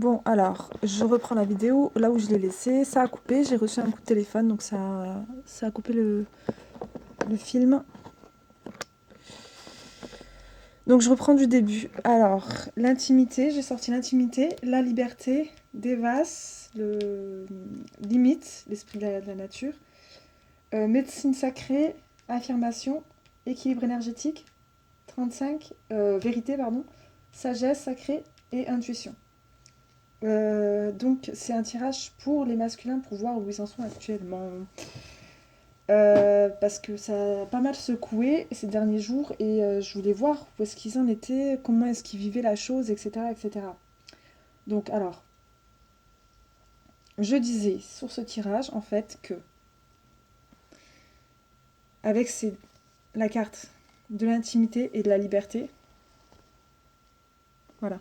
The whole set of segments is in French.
Bon, alors, je reprends la vidéo là où je l'ai laissée. Ça a coupé, j'ai reçu un coup de téléphone, donc ça a coupé le film. Donc, je reprends du début. Alors, l'intimité, j'ai sorti l'intimité, la liberté, Devas, le limite, l'esprit de la nature, médecine sacrée, affirmation, équilibre énergétique, 35, vérité, pardon, sagesse sacrée et intuition. Donc c'est un tirage pour les masculins pour voir où ils en sont actuellement. Parce que ça a pas mal secoué ces derniers jours et je voulais voir où est-ce qu'ils en étaient, comment est-ce qu'ils vivaient la chose, etc., etc. Donc alors, je disais sur ce tirage en fait que avec la carte de l'intimité et de la liberté, voilà.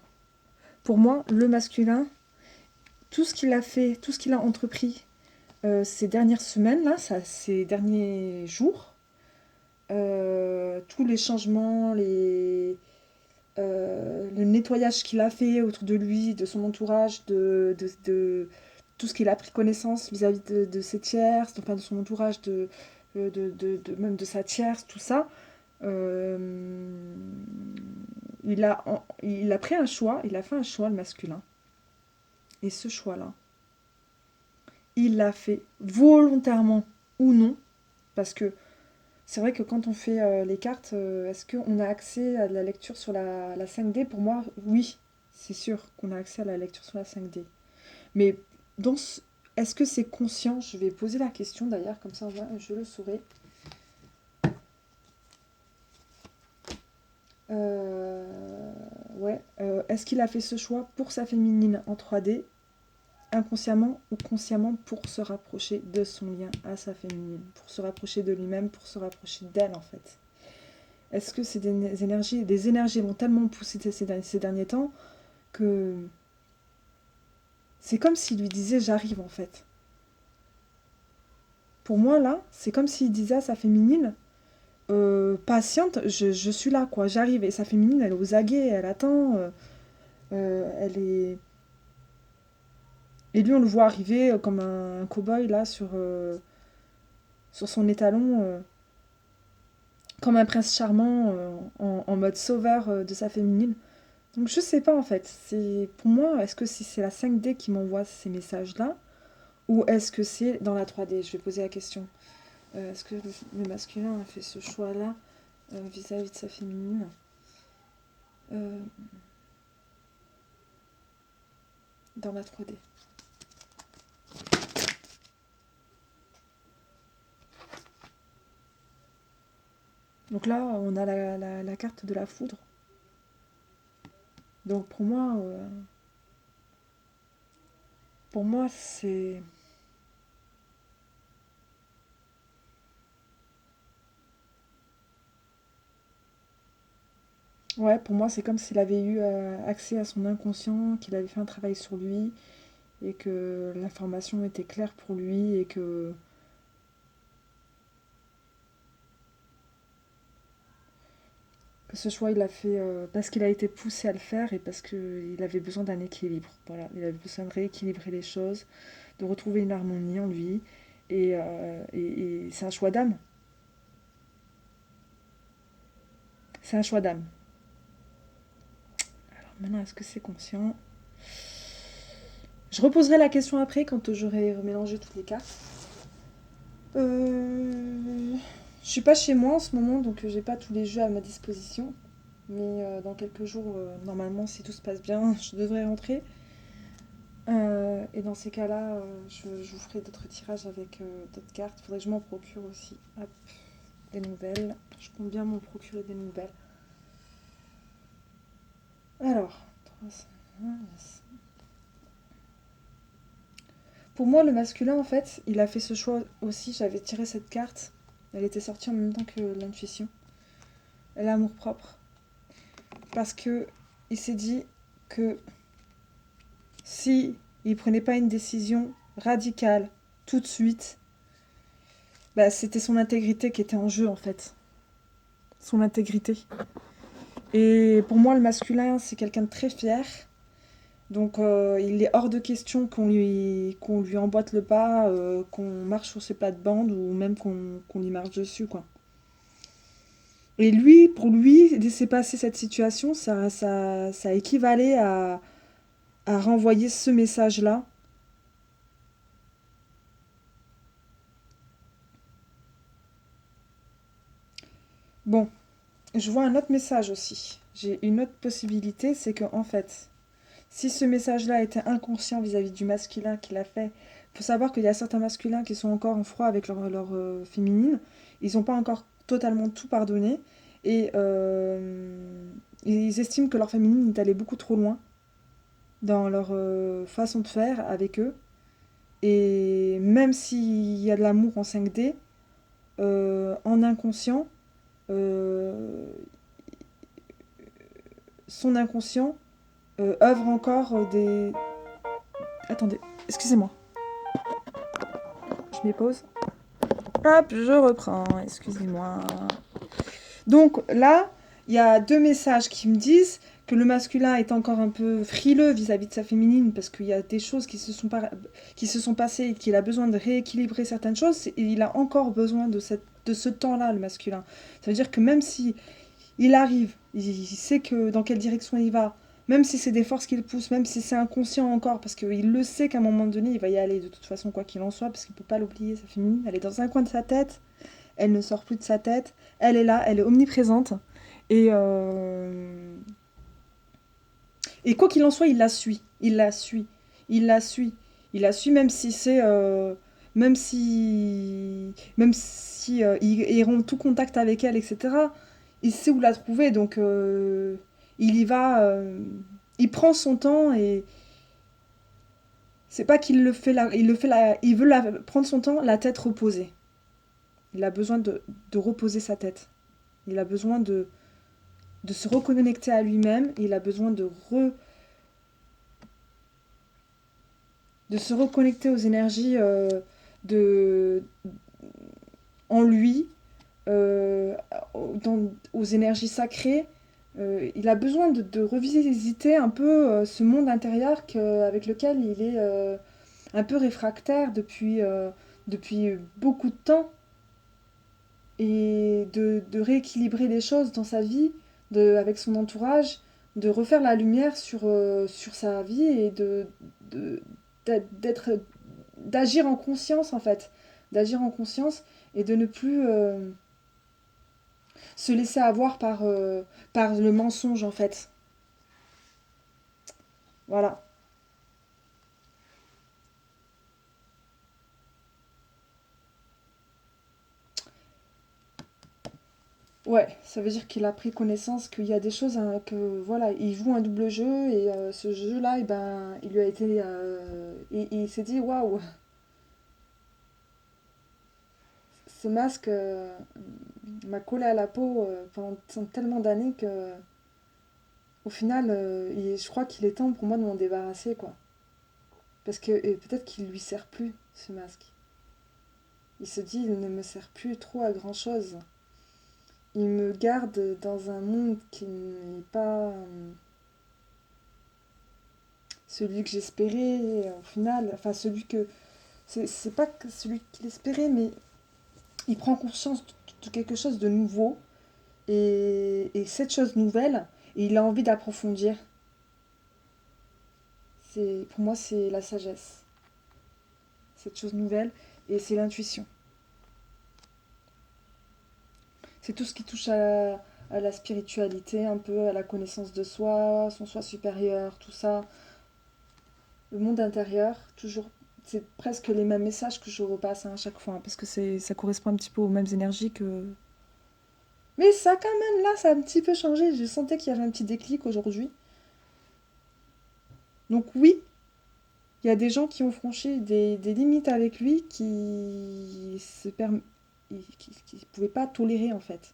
Pour moi, le masculin, tout ce qu'il a fait, tout ce qu'il a entrepris ces dernières semaines là, ces derniers jours, tous les changements, le nettoyage qu'il a fait autour de lui, de son entourage, de tout ce qu'il a pris connaissance vis-à-vis de ses tierces, enfin de son entourage, même de sa tierce, tout ça. euh, il a pris un choix, il a fait un choix, le masculin. Et ce choix-là, il l'a fait volontairement ou non, parce que c'est vrai que quand on fait les cartes, est-ce qu'on a accès à la lecture sur la 5D? Pour moi, oui, c'est sûr qu'on a accès à la lecture sur la 5D. Mais dans ce- est-ce que c'est conscient? Je vais poser la question d'ailleurs, comme ça je le saurai. Ouais, est-ce qu'il a fait ce choix pour sa féminine en 3D, inconsciemment ou consciemment pour se rapprocher de son lien à sa féminine, pour se rapprocher de lui-même, pour se rapprocher d'elle en fait? Est-ce que c'est des énergies vont tellement pousser ces derniers temps que c'est comme s'il lui disait j'arrive en fait. Pour moi là, c'est comme s'il disait à sa féminine patiente, je suis là quoi, j'arrive. Et sa féminine elle est aux aguets, elle attend, elle est. Et lui on le voit arriver comme un cow-boy là sur son étalon, comme un prince charmant en mode sauveur de sa féminine. Donc je sais pas en fait. C'est pour moi, est-ce que c'est la 5D qui m'envoie ces messages-là ou est-ce que c'est dans la 3D? Je vais poser la question. Est-ce que le masculin a fait ce choix-là vis-à-vis de sa féminine? euh, Dans la 3D. Donc là, on a la carte de la foudre. Donc pour moi c'est. Ouais, pour moi c'est comme s'il avait eu accès à son inconscient, qu'il avait fait un travail sur lui et que l'information était claire pour lui et que ce choix, il l'a fait parce qu'il a été poussé à le faire et parce qu'il avait besoin d'un équilibre. Voilà, il avait besoin de rééquilibrer les choses, de retrouver une harmonie en lui. Et c'est un choix d'âme. C'est un choix d'âme. Alors maintenant, est-ce que c'est conscient? Je reposerai la question après quand j'aurai mélangé toutes les cartes. Je suis pas chez moi en ce moment, donc j'ai pas tous les jeux à ma disposition. Mais dans quelques jours, normalement, si tout se passe bien, je devrais rentrer. Et dans ces cas-là, je vous ferai d'autres tirages avec d'autres cartes. Faudrait que je m'en procure aussi. Hop, des nouvelles. Je compte bien m'en procurer des nouvelles. Alors, 3, 5, 1, pour moi, le masculin, en fait, il a fait ce choix aussi. J'avais tiré cette carte. Elle était sortie en même temps que l'intuition. L'amour propre. Parce que il s'est dit que si il prenait pas une décision radicale tout de suite, bah, c'était son intégrité qui était en jeu, en fait. Son intégrité. Et pour moi, le masculin, c'est quelqu'un de très fier. Donc il est hors de question qu'on lui emboîte le pas, qu'on marche sur ses plates-bandes ou même qu'on y marche dessus, quoi. Et lui, pour lui, laisser passer cette situation, ça équivalait à renvoyer ce message-là. Bon, je vois un autre message aussi. J'ai une autre possibilité, c'est que en fait, si ce message-là était inconscient vis-à-vis du masculin qui l'a fait, il faut savoir qu'il y a certains masculins qui sont encore en froid avec leur féminine. Ils n'ont pas encore totalement tout pardonné. Et ils estiment que leur féminine est allée beaucoup trop loin dans leur façon de faire avec eux. Et même s'il y a de l'amour en 5D, en inconscient, euh, son inconscient œuvre encore des... Attendez, excusez-moi, je m'épose. Hop, je reprends, excusez-moi. Donc là, il y a deux messages qui me disent que le masculin est encore un peu frileux vis-à-vis de sa féminine parce qu'il y a des choses qui se sont passées et qu'il a besoin de rééquilibrer certaines choses et il a encore besoin de ce temps-là, le masculin. Ça veut dire que même si il arrive, il sait que dans quelle direction il va, même si c'est des forces qui le poussent, même si c'est inconscient encore, parce qu'il le sait qu'à un moment donné, il va y aller de toute façon, quoi qu'il en soit, parce qu'il ne peut pas l'oublier, sa féminine, elle est dans un coin de sa tête, elle ne sort plus de sa tête, elle est là, elle est omniprésente, et, euh, et quoi qu'il en soit, il la suit, il la suit, il la suit, il la suit même si c'est... même si il rompt tout contact avec elle, etc., il sait où la trouver, donc il y va, il prend son temps et c'est pas qu'il le fait là, il veut prendre son temps, la tête reposée. Il a besoin de reposer sa tête. Il a besoin de se reconnecter à lui-même. Il a besoin de se reconnecter aux énergies de, en lui, euh, aux énergies sacrées. Il a besoin de revisiter un peu ce monde intérieur avec lequel il est un peu réfractaire depuis beaucoup de temps et de rééquilibrer les choses dans sa vie, avec son entourage, de refaire la lumière sur sa vie et de- d'être, d'agir en conscience en fait, d'agir en conscience et de ne plus se laisser avoir par le mensonge en fait. Voilà. Ouais, ça veut dire qu'il a pris connaissance qu'il y a des choses hein, que voilà, il joue un double jeu et ce jeu-là, et ben, il lui a été, il s'est dit waouh, ce masque m'a collé à la peau pendant tellement d'années que au final, je crois qu'il est temps pour moi de m'en débarrasser quoi, parce que et peut-être qu'il lui sert plus ce masque. Il se dit il ne me sert plus trop à grand chose. Il me garde dans un monde qui n'est pas celui que j'espérais au final, enfin celui que c'est pas que celui qu'il espérait, mais il prend conscience de quelque chose de nouveau et cette chose nouvelle, et il a envie d'approfondir. Pour moi c'est la sagesse, cette chose nouvelle, et c'est l'intuition. C'est tout ce qui touche à la spiritualité, un peu à la connaissance de soi, son soi supérieur, tout ça. Le monde intérieur, toujours, c'est presque les mêmes messages que je repasse hein, à chaque fois, hein, parce que ça correspond un petit peu aux mêmes énergies que... Mais ça quand même, là, ça a un petit peu changé. Je sentais qu'il y avait un petit déclic aujourd'hui. Donc oui, il y a des gens qui ont franchi des limites avec lui qui ne pouvaient pas tolérer, en fait.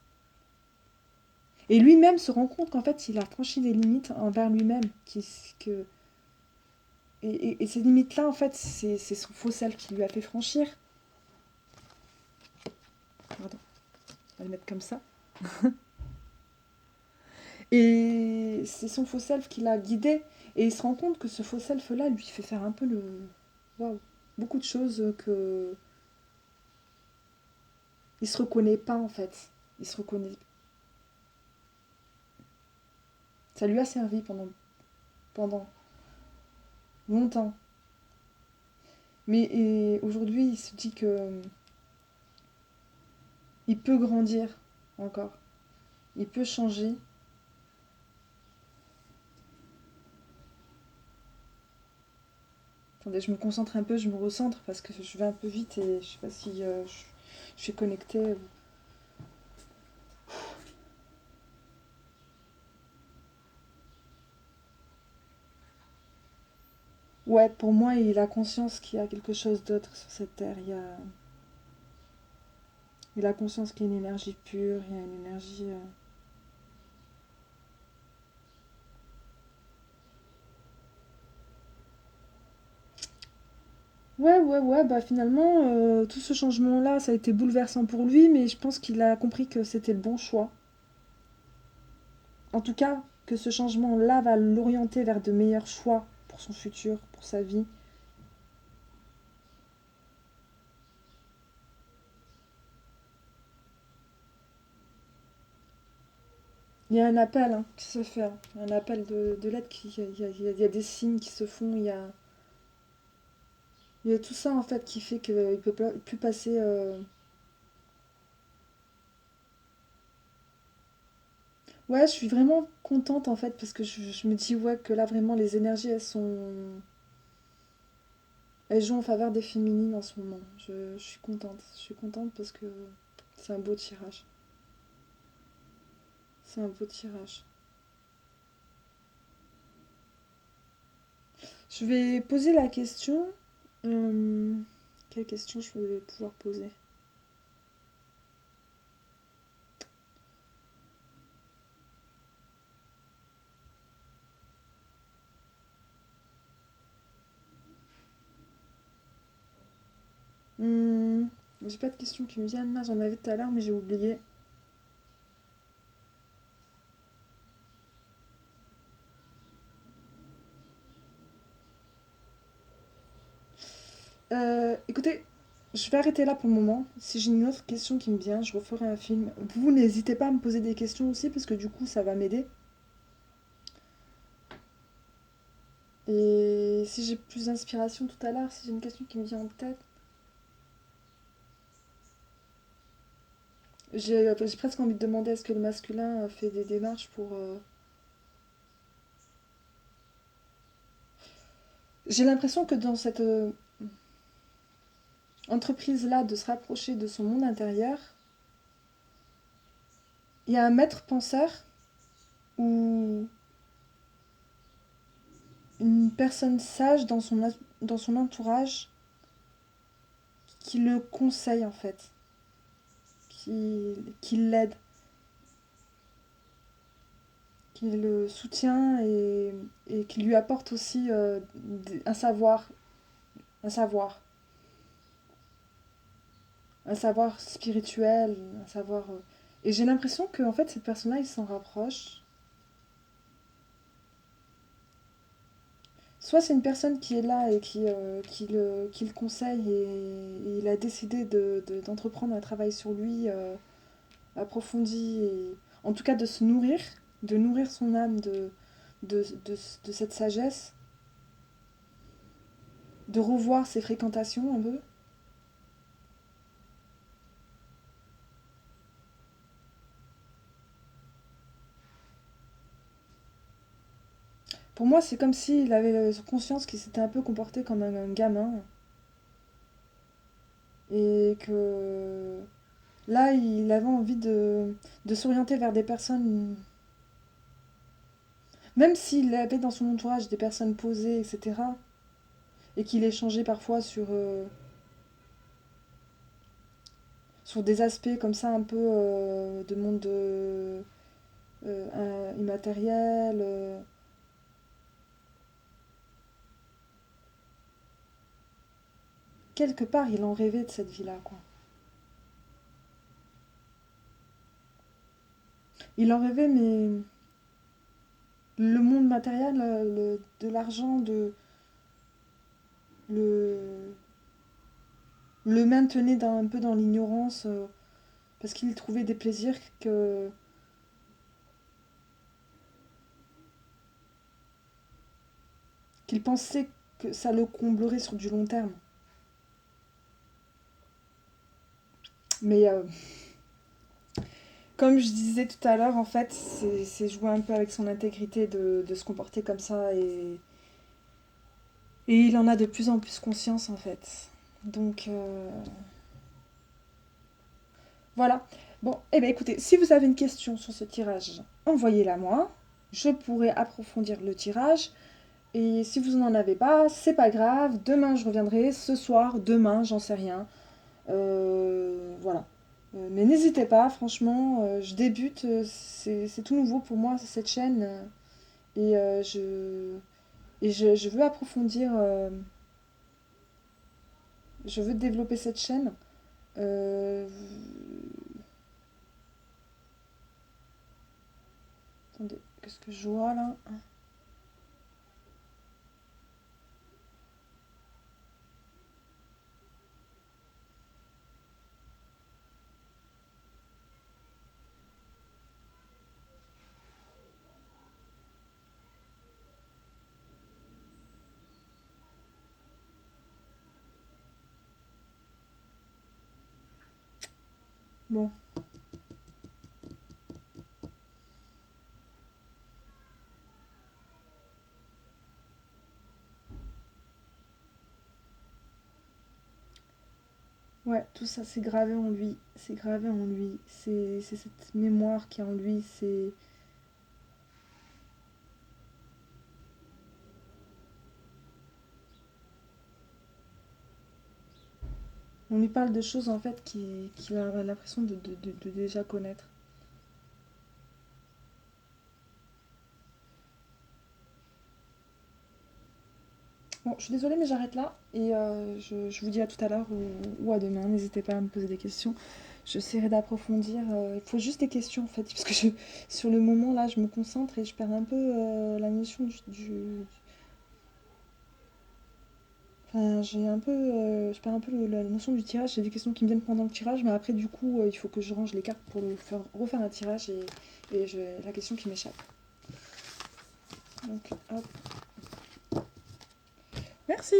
Et lui-même se rend compte qu'en fait, il a franchi des limites envers lui-même. Et ces limites-là, en fait, c'est son faux self qui lui a fait franchir. Pardon, on va le mettre comme ça. Et c'est son faux self qui l'a guidé. Et il se rend compte que ce faux self-là lui fait faire un peu le... Waouh, beaucoup de choses que... Il se reconnaît pas en fait. Il se reconnaît... Ça lui a servi pendant longtemps. Mais et aujourd'hui, il se dit que il peut grandir encore. Il peut changer. Attendez, je me concentre un peu, je me recentre parce que je vais un peu vite et je sais pas si je suis connectée. Ouais, pour moi, il a conscience qu'il y a quelque chose d'autre sur cette terre. Il a conscience qu'il y a une énergie pure, il y a une énergie. Ouais, ouais, ouais, bah finalement, tout ce changement-là, ça a été bouleversant pour lui, mais je pense qu'il a compris que c'était le bon choix. En tout cas, que ce changement-là va l'orienter vers de meilleurs choix pour son futur, pour sa vie. Il y a un appel hein, qui se fait, hein. Un appel de l'aide, il y a des signes qui se font, il y a tout ça en fait qui fait qu'il ne peut plus passer. Ouais, je suis vraiment contente en fait parce que je me dis ouais que là vraiment les énergies elles jouent en faveur des féminines en ce moment. Je suis contente parce que c'est un beau tirage. C'est un beau tirage. Je vais poser la question. euh, Quelle question je vais pouvoir poser? Hmm, j'ai pas de questions qui me viennent là, j'en avais tout à l'heure mais j'ai oublié. Écoutez, je vais arrêter là pour le moment. Si j'ai une autre question qui me vient, je referai un film. Vous n'hésitez pas à me poser des questions aussi parce que du coup ça va m'aider. Et si j'ai plus d'inspiration tout à l'heure, si j'ai une question qui me vient en tête, j'ai presque envie de demander est-ce que le masculin fait des démarches pour... J'ai l'impression que dans cette entreprise-là, de se rapprocher de son monde intérieur, il y a un maître penseur ou une personne sage dans son entourage qui le conseille en fait, qui l'aide, qui le soutient et qui lui apporte aussi un savoir, un savoir spirituel, un savoir... Et j'ai l'impression que en fait cette personne-là, il s'en rapproche. Soit c'est une personne qui est là et qui le conseille et il a décidé d'entreprendre un travail sur lui approfondi et en tout cas de nourrir son âme de, de cette sagesse, de revoir ses fréquentations un peu. Pour moi, c'est comme s'il avait conscience qu'il s'était un peu comporté comme un gamin et que là, il avait envie de s'orienter vers des personnes, même s'il avait dans son entourage des personnes posées, etc., et qu'il échangeait parfois sur des aspects comme ça un peu de monde immatériel. Quelque part, il en rêvait de cette vie-là, quoi. Il en rêvait, mais le monde matériel, de l'argent, le, le maintenait un peu dans l'ignorance parce qu'il trouvait des plaisirs qu'il pensait que ça le comblerait sur du long terme. Mais comme je disais tout à l'heure, en fait, c'est jouer un peu avec son intégrité de se comporter comme ça et il en a de plus en plus conscience en fait. Donc voilà. Bon, eh bien écoutez, si vous avez une question sur ce tirage, envoyez-la moi. Je pourrai approfondir le tirage. Et si vous n'en avez pas, c'est pas grave. Demain, je reviendrai. Ce soir, demain, j'en sais rien. Voilà. Mais n'hésitez pas, franchement, je débute. C'est tout nouveau pour moi, cette chaîne. Et, je veux approfondir. Je veux développer cette chaîne. Euh, Attendez, qu'est-ce que je vois là? Bon, ouais, tout ça c'est gravé en lui. C'est gravé en lui. C'est cette mémoire qui est en lui. C'est On lui parle de choses en fait qu'il a l'impression de déjà connaître. Bon, je suis désolée, mais j'arrête là. Et je vous dis à tout à l'heure ou à demain. N'hésitez pas à me poser des questions. J'essaierai d'approfondir. Il faut juste des questions en fait. Parce que sur le moment là, je me concentre et je perds un peu la notion Enfin, j'ai un peu. Je perds un peu la notion du tirage. J'ai des questions qui me viennent pendant le tirage. Mais après, du coup, il faut que je range les cartes pour refaire un tirage. Et j'ai la question qui m'échappe. Donc, hop. Merci!